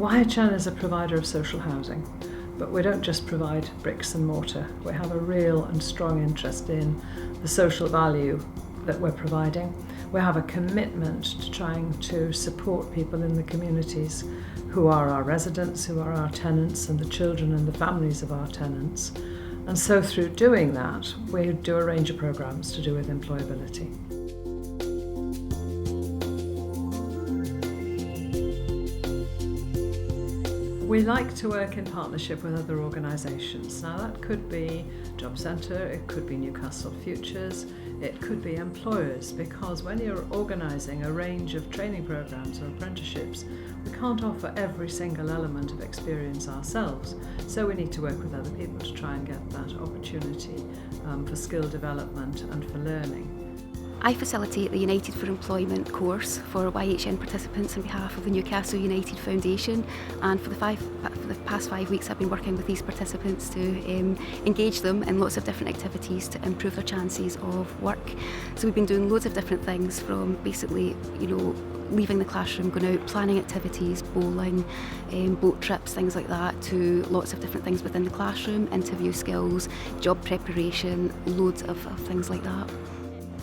YHN is a provider of social housing, but we don't just provide bricks and mortar. We have a real and strong interest in the social value that we're providing. We have a commitment to trying to support people in the communities who are our residents, who are our tenants, and the children and the families of our tenants. And so through doing that, we do a range of programmes to do with employability. We like to work in partnership with other organisations. Now that could be Job Centre, it could be Newcastle Futures, it could be employers, because when you're organising a range of training programmes or apprenticeships, we can't offer every single element of experience ourselves. So we need to work with other people to try and get that opportunity for skill development and for learning. I facilitate the United for Employment course for YHN participants on behalf of the Newcastle United Foundation, and for the past 5 weeks I've been working with these participants to engage them in lots of different activities to improve their chances of work. So we've been doing loads of different things, from basically, leaving the classroom, going out, planning activities, bowling, boat trips, things like that, to lots of different things within the classroom, interview skills, job preparation, loads of things like that.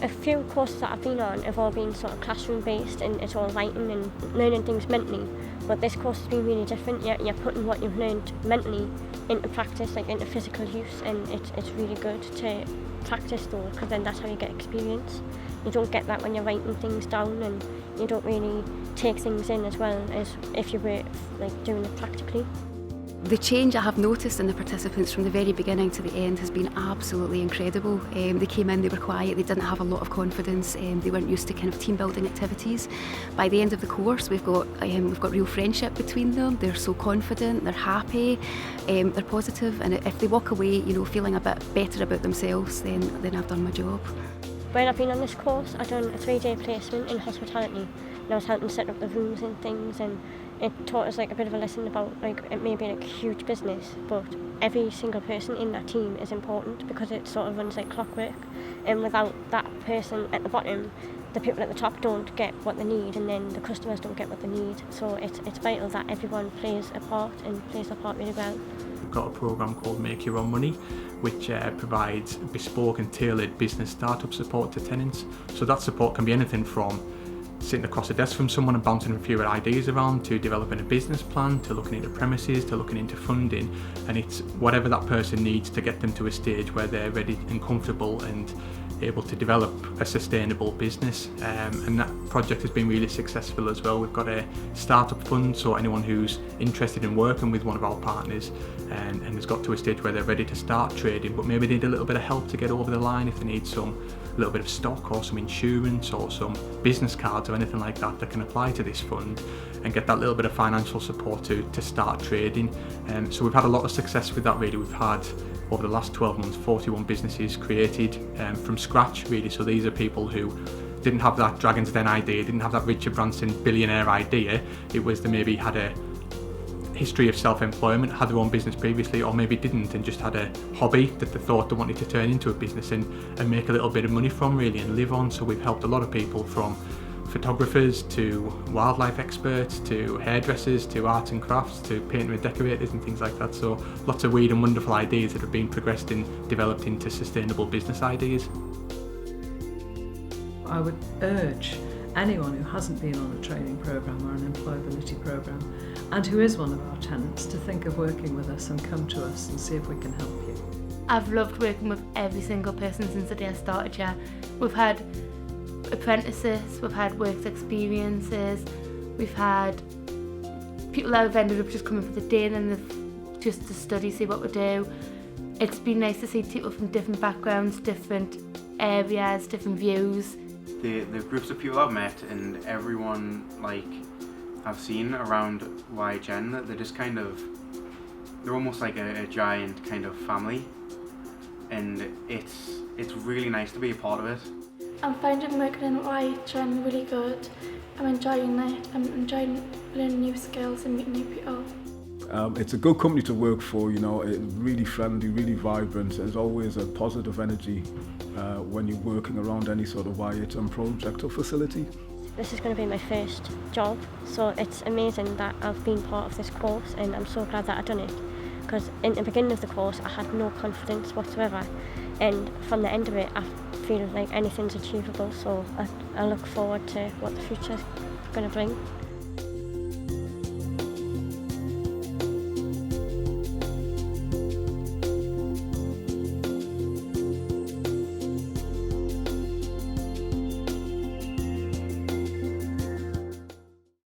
A few courses that I've been on have all been sort of classroom based, and it's all writing and learning things mentally, but this course has been really different. You're putting what you've learned mentally into practice, like into physical use, and it's really good to practice though, because then that's how you get experience. You don't get that when you're writing things down, and you don't really take things in as well as if you were like doing it practically. The change I have noticed in the participants from the very beginning to the end has been absolutely incredible. They came in, they were quiet, they didn't have a lot of confidence, they weren't used to kind of team building activities. By the end of the course, we've got real friendship between them. They're so confident, they're happy, they're positive, and if they walk away, feeling a bit better about themselves, then I've done my job. When I've been on this course, I've done a 3-day placement in hospitality, and I was helping set up the rooms and things, and it taught us like a bit of a lesson about it may be like a huge business, but every single person in that team is important, because it sort of runs like clockwork, and without that person at the bottom, the people at the top don't get what they need, and then the customers don't get what they need. So it's vital that everyone plays a part and plays their part really well. We've got a programme called Make Your Own Money, which provides bespoke and tailored business startup support to tenants. So that support can be anything from sitting across a desk from someone and bouncing a few ideas around, to developing a business plan, to looking into premises, to looking into funding, and it's whatever that person needs to get them to a stage where they're ready and comfortable and able to develop a sustainable business, and that project has been really successful as well. We've got a startup fund, so anyone who's interested in working with one of our partners and has got to a stage where they're ready to start trading, but maybe need a little bit of help to get over the line, if they need a little bit of stock or some insurance or some business cards or anything like that, that can apply to this fund and get that little bit of financial support to start trading. So we've had a lot of success with that really. We've had, over the last 12 months, 41 businesses created from scratch really. So these are people who didn't have that Dragon's Den idea, didn't have that Richard Branson billionaire idea. It was they maybe had a history of self-employment, had their own business previously, or maybe didn't and just had a hobby that they thought they wanted to turn into a business and make a little bit of money from really and live on. So we've helped a lot of people, from photographers to wildlife experts to hairdressers to arts and crafts to painting and decorators and things like that. So lots of weird and wonderful ideas that have been progressed and developed into sustainable business ideas. I would urge anyone who hasn't been on a training programme or an employability programme and who is one of our tenants to think of working with us and come to us and see if we can help you. I've loved working with every single person since the day I started here. We've had apprentices, we've had work experiences, we've had people that have ended up just coming for the day and then they've just to study, see what we do. It's been nice to see people from different backgrounds, different areas, different views. The groups of people I've met and everyone I've seen around YHN, they're just they're almost like a giant kind of family, and it's really nice to be a part of it. I'm finding working in YHN really good. I'm enjoying it. I'm enjoying learning new skills and meeting new people. It's a good company to work for, it's really friendly, really vibrant. There's always a positive energy when you're working around any sort of YHN project or facility. this is going to be my first job, so it's amazing that I've been part of this course, and I'm so glad that I've done it, because in the beginning of the course I had no confidence whatsoever, and from the end of it I feel like anything's achievable, so I look forward to what the future's going to bring.